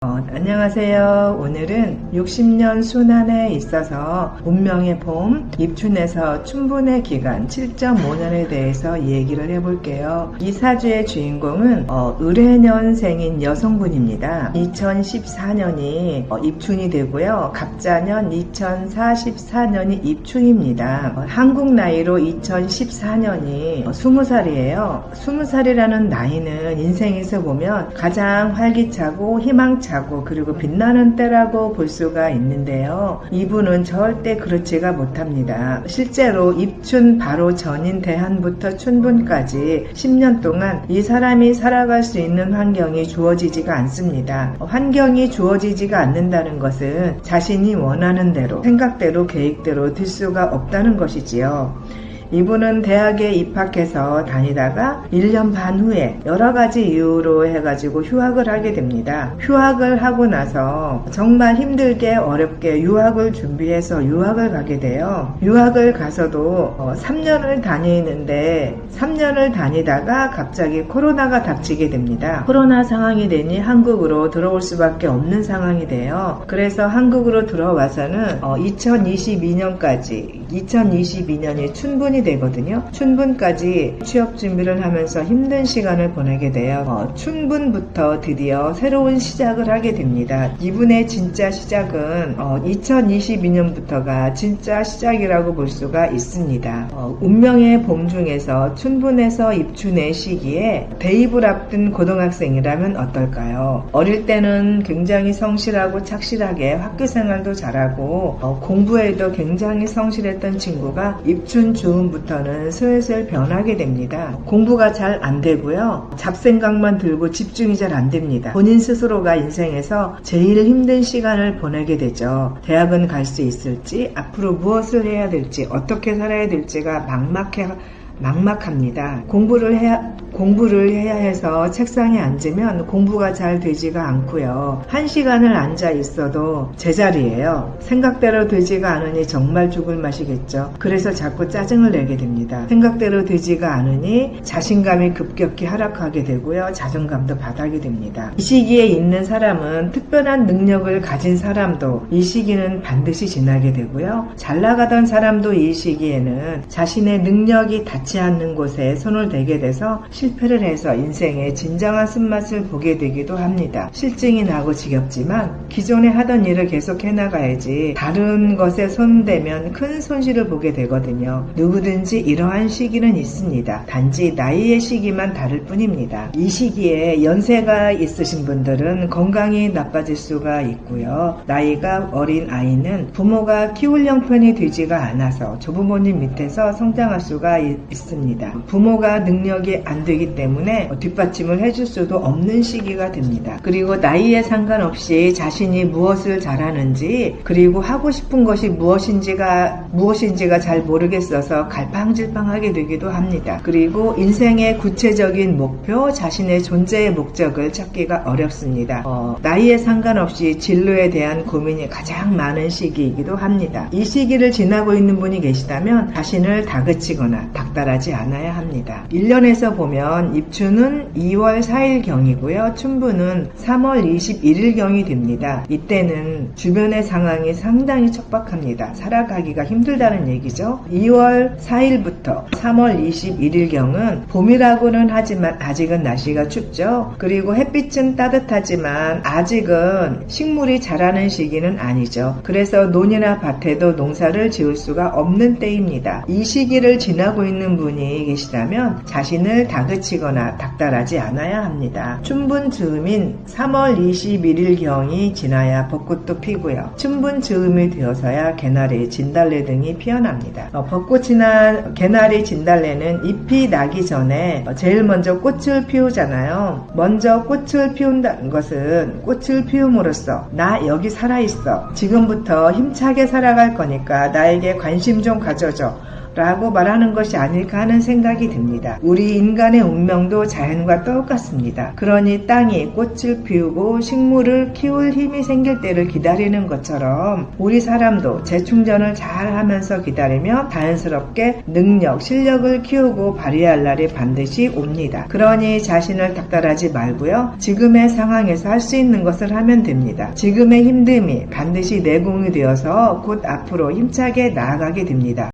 안녕하세요. 오늘은 60년 순환에 있어서 운명의 봄, 입춘에서 춘분의 기간 7.5년에 대해서 얘기를 해볼게요. 이 사주의 주인공은 을해년생인 여성분입니다. 2014년이 입춘이 되고요. 갑자년 2044년이 입춘입니다. 한국 나이로 2014년이 20살이에요. 20살이라는 나이는 인생에서 보면 가장 활기차고 희망차고 그리고 빛나는 때라고 볼 수가 있는데요. 이분은 절대 그렇지가 못합니다. 실제로 입춘 바로 전인 대한부터 춘분까지 10년 동안 이 사람이 살아갈 수 있는 환경이 주어지지가 않습니다. 환경이 주어지지가 않는다는 것은 자신이 원하는 대로, 생각대로, 계획대로 될 수가 없다는 것이지요. 이분은 대학에 입학해서 다니다가 1년 반 후에 여러가지 이유로 해가지고 휴학을 하게 됩니다. 휴학을 하고 나서 정말 힘들게 어렵게 유학을 준비해서 유학을 가게 돼요. 유학을 가서도 3년을 다니는데 3년을 다니다가 갑자기 코로나가 닥치게 됩니다. 코로나 상황이 되니 한국으로 들어올 수밖에 없는 상황이 돼요. 그래서 한국으로 들어와서는 2022년까지 2022년이 춘분이 되거든요. 춘분까지 취업 준비를 하면서 힘든 시간을 보내게 돼요. 춘분부터 드디어 새로운 시작을 하게 됩니다. 이분의 진짜 시작은 2022년부터가 진짜 시작이라고 볼 수가 있습니다. 운명의 봄 중에서 춘분에서 입춘의 시기에 대입을 앞둔 고등학생이라면 어떨까요? 어릴 때는 굉장히 성실하고 착실하게 학교 생활도 잘하고 공부에도 굉장히 성실했던 친구가 입춘 즈음부터는 슬슬 변하게 됩니다. 공부가 잘 안 되고요. 잡생각만 들고 집중이 잘 안 됩니다. 본인 스스로가 인생에서 제일 힘든 시간을 보내게 되죠. 대학은 갈 수 있을지, 앞으로 무엇을 해야 될지, 어떻게 살아야 될지가 막막합니다. 공부를 해야 해서 책상에 앉으면 공부가 잘 되지가 않고요. 1시간을 앉아 있어도 제자리예요. 생각대로 되지가 않으니 정말 죽을 맛이겠죠. 그래서 자꾸 짜증을 내게 됩니다. 생각대로 되지가 않으니 자신감이 급격히 하락하게 되고요. 자존감도 바닥이 됩니다. 이 시기에 있는 사람은 특별한 능력을 가진 사람도 이 시기는 반드시 지나게 되고요. 잘 나가던 사람도 이 시기에는 자신의 능력이 닿지 않는 곳에 손을 대게 돼서 실패를 해서 인생의 진정한 쓴맛을 보게 되기도 합니다. 실증이 나고 지겹지만 기존에 하던 일을 계속 해나가야지 다른 것에 손대면 큰 손실을 보게 되거든요. 누구든지 이러한 시기는 있습니다. 단지 나이의 시기만 다를 뿐입니다. 이 시기에 연세가 있으신 분들은 건강이 나빠질 수가 있고요. 나이가 어린 아이는 부모가 키울 형편이 되지가 않아서 조부모님 밑에서 성장할 수가 있습니다. 부모가 능력이 안 되기 때문에 뒷받침을 해줄 수도 없는 시기가 됩니다. 그리고 나이에 상관없이 자신이 무엇을 잘하는지 그리고 하고 싶은 것이 무엇인지가 잘 모르겠어서 갈팡질팡하게 되기도 합니다. 그리고 인생의 구체적인 목표, 자신의 존재의 목적을 찾기가 어렵습니다. 나이에 상관없이 진로에 대한 고민이 가장 많은 시기이기도 합니다. 이 시기를 지나고 있는 분이 계시다면 자신을 다그치거나 닥달하지 않아야 합니다. 1년에서 보면 입춘은 2월 4일경이고요. 춘분은 3월 21일경이 됩니다. 이때는 주변의 상황이 상당히 척박합니다. 살아가기가 힘들다는 얘기죠. 2월 4일부터 3월 21일경은 봄이라고는 하지만 아직은 날씨가 춥죠. 그리고 햇빛은 따뜻하지만 아직은 식물이 자라는 시기는 아니죠. 그래서 논이나 밭에도 농사를 지을 수가 없는 때입니다. 이 시기를 지나고 있는 분이 계시다면 자신을 다그치거나 닥달하지 않아야 합니다. 춘분 즈음인 3월 21일경이 지나야 벚꽃도 피고요. 춘분 즈음이 되어서야 개나리, 진달래 등이 피어납니다. 벚꽃이나 개나리, 진달래는 잎이 나기 전에 제일 먼저 꽃을 피우잖아요. 먼저 꽃을 피운다는 것은 꽃을 피움으로써 나 여기 살아있어. 지금부터 힘차게 살아갈 거니까 나에게 관심 좀 가져줘. 라고 말하는 것이 아닐까 하는 생각이 듭니다. 우리 인간의 운명도 자연과 똑같습니다. 그러니 땅이 꽃을 피우고 식물을 키울 힘이 생길 때를 기다리는 것처럼 우리 사람도 재충전을 잘 하면서 기다리며 자연스럽게 능력, 실력을 키우고 발휘할 날이 반드시 옵니다. 그러니 자신을 닥달하지 말고요. 지금의 상황에서 할 수 있는 것을 하면 됩니다. 지금의 힘듦이 반드시 내공이 되어서 곧 앞으로 힘차게 나아가게 됩니다.